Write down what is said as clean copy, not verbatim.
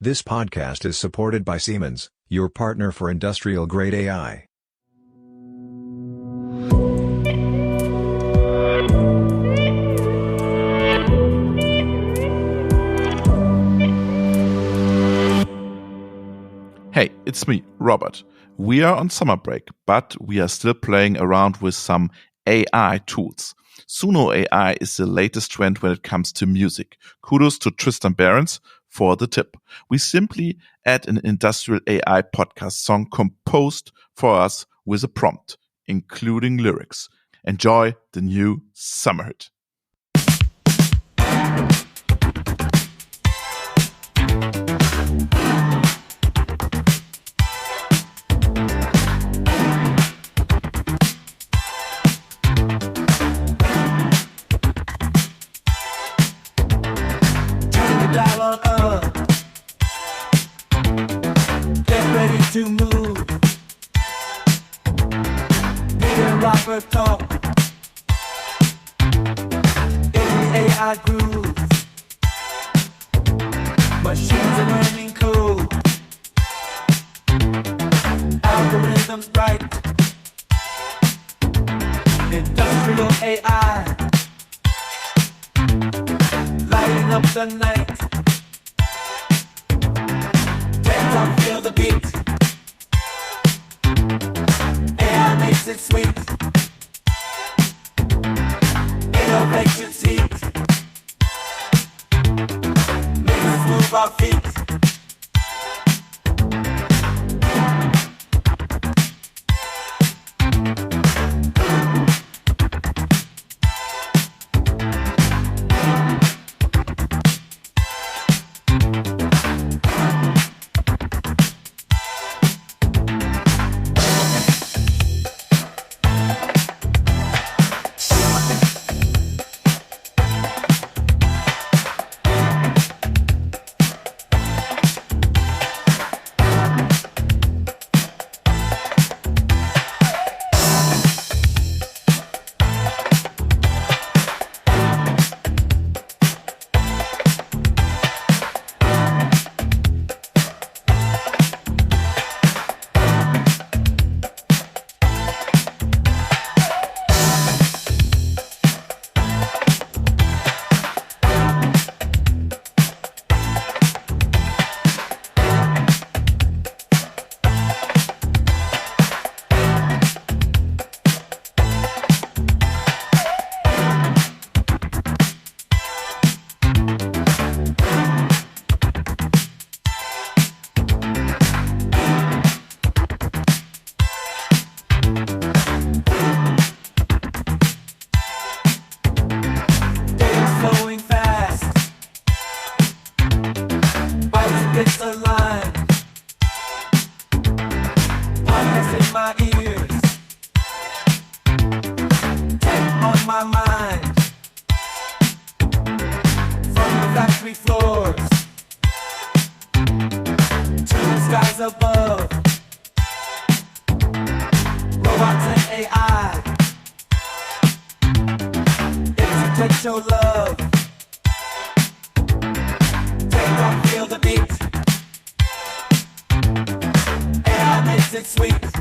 This podcast is supported by Siemens, your partner for industrial-grade AI. Hey, it's me, Robert. We are on summer break, but we are still playing around with some AI tools. Suno.AI is the latest trend when it comes to music. Kudos to Tristan Behrens for the tip. We simply add an industrial AI podcast song composed for us with a prompt, including lyrics. Enjoy the new summer hit. To move, hear Robert talk in the AI groove. Machines are learning code, algorithms right. Industrial AI, lighting up the night. Dance, feel the beat. Makes it sweet. Innovation seat. Makes us move our feet. It's a line, podcast in my ears, tech on my mind, from the factory floors to the skies above, robots and AI, it's a tech show love, take off, feel the beat. Makes it sweet.